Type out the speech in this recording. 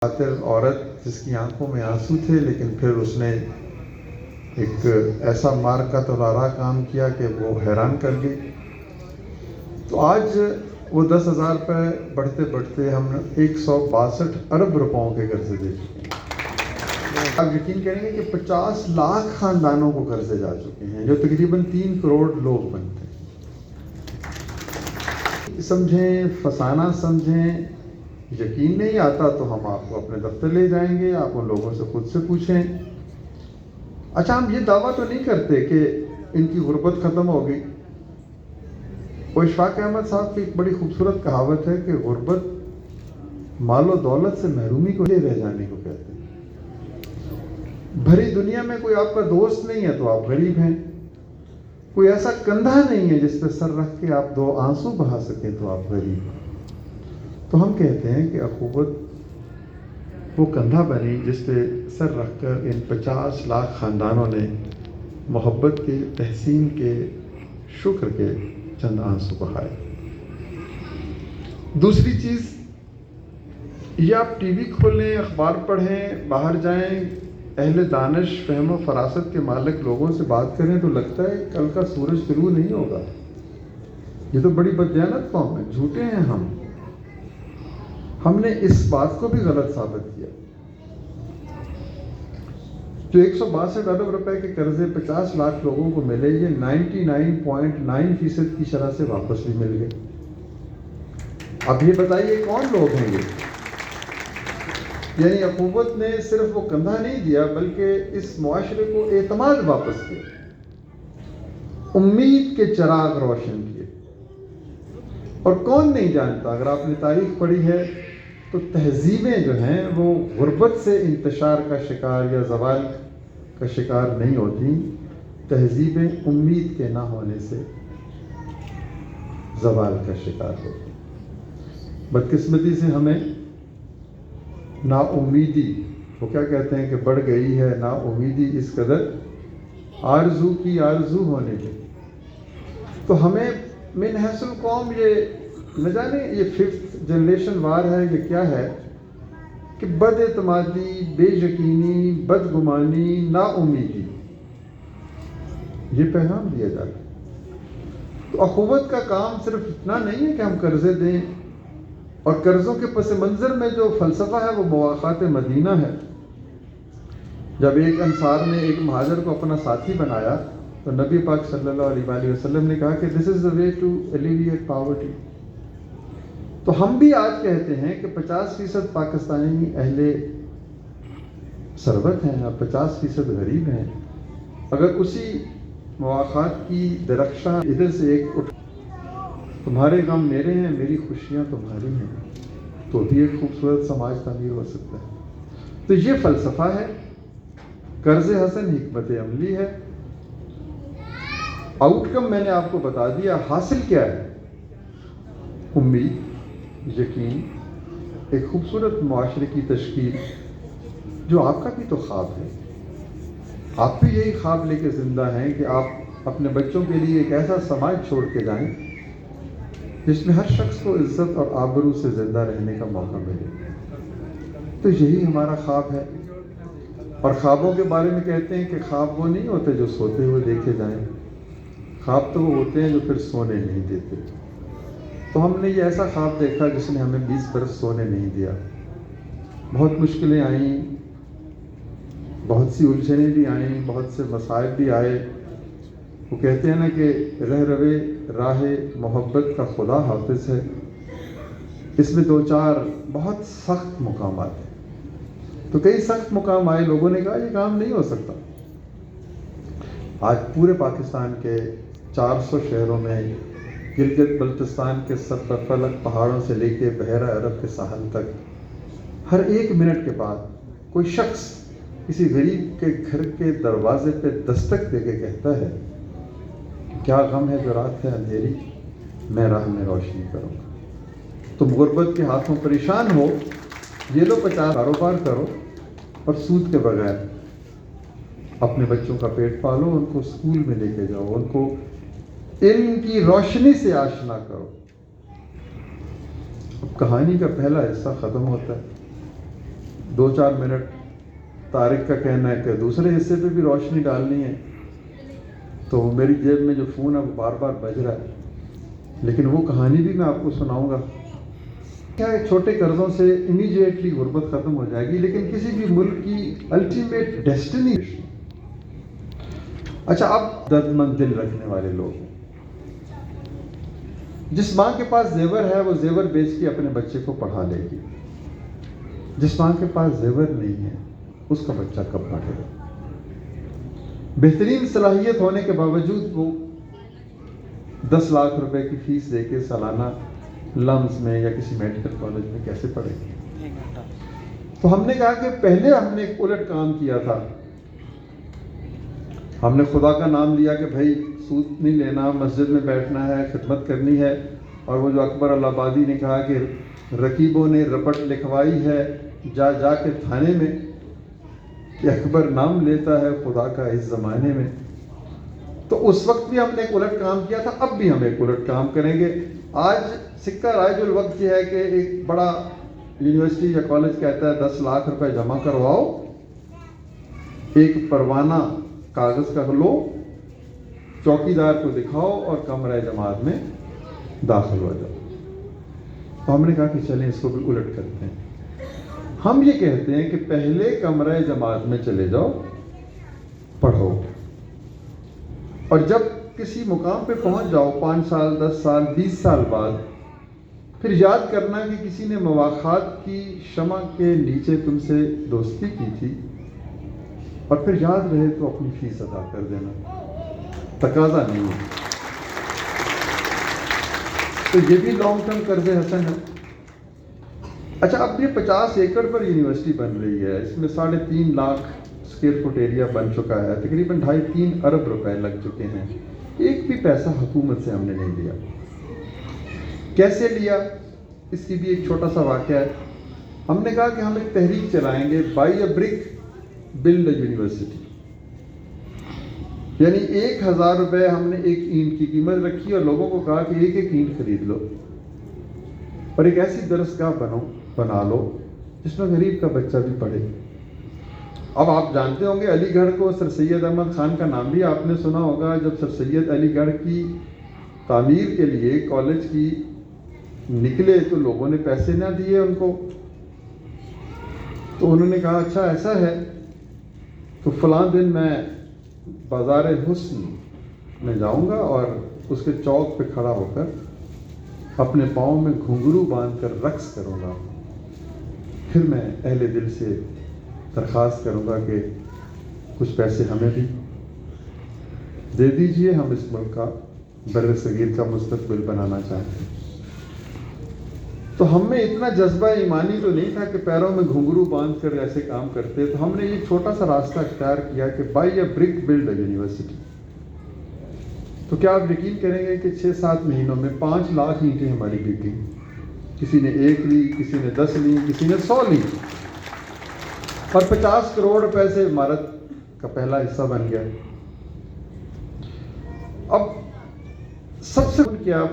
خاطر عورت جس کی آنکھوں میں آنسو تھے، لیکن پھر اس نے ایک ایسا مارکت اور آرا کام کیا کہ وہ حیران کر گئی۔ تو آج وہ 10,000 روپے بڑھتے بڑھتے ہم 162 ارب روپوں کے قرضے دے چکے ہیں۔ آپ یقین کریں گے کہ 50 لاکھ خاندانوں کو قرضے جا چکے ہیں، جو تقریباً 3 کروڑ لوگ بنتے ہیں۔ سمجھیں، فسانہ سمجھیں، یقین نہیں آتا تو ہم آپ کو اپنے دفتر لے جائیں گے، آپ ان لوگوں سے خود سے پوچھیں۔ اچھا، ہم یہ دعویٰ تو نہیں کرتے کہ ان کی غربت ختم ہو گئی۔ وہ اشفاق احمد صاحب کی ایک بڑی خوبصورت کہاوت ہے کہ غربت مال و دولت سے محرومی کو لے رہ جانے کو کہتے ہیں۔ بھری دنیا میں کوئی آپ کا دوست نہیں ہے تو آپ غریب ہیں، کوئی ایسا کندھا نہیں ہے جس پہ سر رکھ کے آپ 2 آنسو بہا سکیں تو آپ غریب ہیں۔ تو ہم کہتے ہیں کہ اخوت وہ کندھا بنی جس پہ سر رکھ کر ان 50 لاکھ خاندانوں نے محبت کے، تحسین کے، شکر کے چند آنسو بہائے۔ دوسری چیز یہ، آپ ٹی وی کھولیں، اخبار پڑھیں، باہر جائیں، اہل دانش، فہم و فراست کے مالک لوگوں سے بات کریں تو لگتا ہے کل کا سورج طلوع نہیں ہوگا۔ یہ تو بڑی بددیانت قوم ہے، جھوٹے ہیں ہم نے اس بات کو بھی غلط ثابت کیا۔ جو 162 ارب روپے کے قرضے 50 لاکھ لوگوں کو ملے، یہ 99.9% کی شرح سے واپس بھی مل گئے۔ اب یہ بتائیے کون لوگ ہیں یہ؟ یعنی حکومت نے صرف وہ کندھا نہیں دیا بلکہ اس معاشرے کو اعتماد واپس کیا، امید کے چراغ روشن کیے۔ اور کون نہیں جانتا، اگر آپ نے تاریخ پڑھی ہے تو تہذیبیں جو ہیں وہ غربت سے انتشار کا شکار یا زوال کا شکار نہیں ہوتی، تہذیبیں امید کے نہ ہونے سے زوال کا شکار ہوتی۔ بدقسمتی سے ہمیں نا امیدی، وہ کیا کہتے ہیں کہ بڑھ گئی ہے نا امیدی اس قدر، آرزو کی آرزو ہونے لگی۔ تو ہمیں من حیث القوم یہ نہ جانے یہ 5th جنریشن وار ہے یہ کیا ہے کہ بد اعتمادی، بے یقینی، بدگمانی، نا امیدی، یہ پیغام دیا جاتا ہے۔ تو اخوت کا کام صرف اتنا نہیں ہے کہ ہم قرضے دیں، اور قرضوں کے پس منظر میں جو فلسفہ ہے وہ مواخات مدینہ ہے۔ جب ایک انصار نے ایک مہاجر کو اپنا ساتھی بنایا تو نبی پاک صلی اللہ علیہ وآلہ وسلم نے کہا کہ دس از the way to alleviate poverty۔ تو ہم بھی آج کہتے ہیں کہ 50% پاکستانی اہل ثروت ہیں اور 50% غریب ہیں۔ اگر اسی مواخات کی درخشاں ادھر سے ایک اٹھ، تمہارے غم میرے ہیں، میری خوشیاں تمہاری ہیں، تو بھی ایک خوبصورت سماج تعمیر ہو سکتا ہے۔ تو یہ فلسفہ ہے، قرض حسن حکمت عملی ہے۔ آؤٹ کم میں نے آپ کو بتا دیا، حاصل کیا ہے؟ امید، یقین، ایک خوبصورت معاشرے کی تشکیل، جو آپ کا بھی تو خواب ہے۔ آپ بھی یہی خواب لے کے زندہ ہیں کہ آپ اپنے بچوں کے لیے ایک ایسا سماج چھوڑ کے جائیں جس میں ہر شخص کو عزت اور آبرو سے زندہ رہنے کا موقع ملے۔ تو یہی ہمارا خواب ہے۔ اور خوابوں کے بارے میں کہتے ہیں کہ خواب وہ نہیں ہوتے جو سوتے ہوئے دیکھے جائیں، خواب تو وہ ہوتے ہیں جو پھر سونے نہیں دیتے۔ تو ہم نے یہ ایسا خواب دیکھا جس نے ہمیں 20 برس سونے نہیں دیا۔ بہت مشکلیں آئیں، بہت سی الجھنیں بھی آئیں، بہت سے مصائب بھی آئے۔ وہ کہتے ہیں نا کہ رہ روے راہ محبت کا خدا حافظ ہے۔ اس میں 2-4 بہت سخت مقامات ہیں۔ تو کئی سخت مقام آئے، لوگوں نے کہا یہ کام نہیں ہو سکتا۔ آج پورے پاکستان کے 400 شہروں میں، گلگت بلتستان کے سرفلک پہاڑوں سے لے کے بحیرہ عرب کے ساحل تک، ہر 1 منٹ کے بعد کوئی شخص کسی غریب کے گھر کے دروازے پہ دستک دے کے کہتا ہے کیا غم ہے جو رات ہے اندھیری، میں راہ میں روشنی کروں گا۔ تم غربت کے ہاتھوں پریشان ہو، یہ لو 50 کاروبار کرو اور سود کے بغیر اپنے بچوں کا پیٹ پالو، ان کو اسکول میں لے کے جاؤ، ان کو علم کی روشنی سے آشنا کرو۔ اب کہانی کا پہلا حصہ ختم ہوتا ہے۔ 2-4 منٹ طارق کا کہنا ہے کہ دوسرے حصے پہ بھی روشنی ڈالنی ہے، تو میری جیب میں جو فون ہے وہ بار بار بج رہا ہے، لیکن وہ کہانی بھی میں آپ کو سناؤں گا۔ کیا ہے، چھوٹے قرضوں سے امیڈیٹلی غربت ختم ہو جائے گی، لیکن کسی بھی ملک کی الٹیمیٹ ڈیسٹنی۔ اچھا، اب درد مند دل رکھنے والے لوگ، جس ماں کے پاس زیور ہے وہ زیور بیچ کے اپنے بچے کو پڑھا لے گی، جس ماں کے پاس زیور نہیں ہے اس کا بچہ کب پڑھے گا؟ بہترین صلاحیت ہونے کے باوجود وہ 10 لاکھ روپے کی فیس دے کے سالانہ لمز میں یا کسی میڈیکل کالج میں کیسے پڑھے گی؟ تو ہم نے کہا کہ پہلے ہم نے ایک الٹ کام کیا تھا، ہم نے خدا کا نام لیا کہ بھائی سود نہیں لینا، مسجد میں بیٹھنا ہے، خدمت کرنی ہے، اور وہ جو اکبر الہ آبادی نے کہا کہ رقیبوں نے رپٹ لکھوائی ہے جا جا کے تھانے میں کہ اکبر نام لیتا ہے خدا کا اس زمانے میں، تو اس وقت بھی ہم نے ایک الٹ کام کیا تھا، اب بھی ہم ایک الٹ کام کریں گے۔ آج سکہ رائج الوقت یہ ہے کہ ایک بڑا یونیورسٹی یا کالج کہتا ہے 10 لاکھ روپے جمع کرواؤ، ایک پروانہ کاغذ کا لو، چوکیدار کو دکھاؤ اور کمرہ جماعت میں داخل ہو جاؤ۔ تو ہم نے کہا کہ چلیں اس کو بھی الٹ کرتے ہیں، ہم یہ کہتے ہیں کہ پہلے کمرہ جماعت میں چلے جاؤ، پڑھو، اور جب کسی مقام پہ پہنچ جاؤ 5 سال 10 سال 20 سال بعد، پھر یاد کرنا کہ کسی نے مواخات کی شمع کے نیچے تم سے دوستی کی تھی، اور پھر یاد رہے تو اپنی فیس ادا کر دینا، تقاضا نہیں ہے۔ تو یہ بھی لانگ ٹرم قرض حسن ہے۔ اچھا، اب یہ 50 ایکڑ پر یونیورسٹی بن رہی ہے، اس میں 3.5 لاکھ اسکوائر فٹ ایریا بن چکا ہے، تقریباً 2.5-3 ارب روپے لگ چکے ہیں، ایک بھی پیسہ حکومت سے ہم نے نہیں لیا۔ کیسے لیا، اس کی بھی ایک چھوٹا سا واقعہ ہے۔ ہم نے کہا کہ ہم ایک تحریک چلائیں گے، by a brick build a university, یعنی 1000 روپے ہم نے ایک اینٹ کی قیمت رکھی اور لوگوں کو کہا کہ ایک اینٹ خرید لو اور ایک ایسی درسگاہ بنا لو جس میں غریب کا بچہ بھی پڑھے۔ اب آپ جانتے ہوں گے علی گڑھ کو، سر سید احمد خان کا نام بھی آپ نے سنا ہوگا۔ جب سر سید علی گڑھ کی تعمیر کے لیے کالج کی نکلے تو لوگوں نے پیسے نہ دیے ان کو، تو انہوں نے کہا اچھا ایسا ہے تو فلاں دن میں بازار حسن میں جاؤں گا اور اس کے چوک پہ کھڑا ہو کر اپنے پاؤں میں گھنگرو باندھ کر رقص کروں گا، پھر میں اہل دل سے درخواست کروں گا کہ کچھ پیسے ہمیں بھی دے دیجئے، ہم اس ملک کا بر صغیر کا مستقبل بنانا چاہتے ہیں۔ تو ہم میں اتنا جذبہ ایمانی تو نہیں تھا کہ پیروں میں گھنگرو باندھ کر ایسے کام کرتے، تو ہم نے یہ چھوٹا سا راستہ اختیار کیا کہ by a brick build a university. تو کیا آپ یقین کریں گے کہ 6-7 مہینوں میں 5 لاکھ اینٹیں ہماری بک گئی، کسی نے 1 لی، کسی نے 10 لی، کسی نے 100 لی، اور 50 کروڑ روپے سے عمارت کا پہلا حصہ بن گیا۔ اب سب سے کیا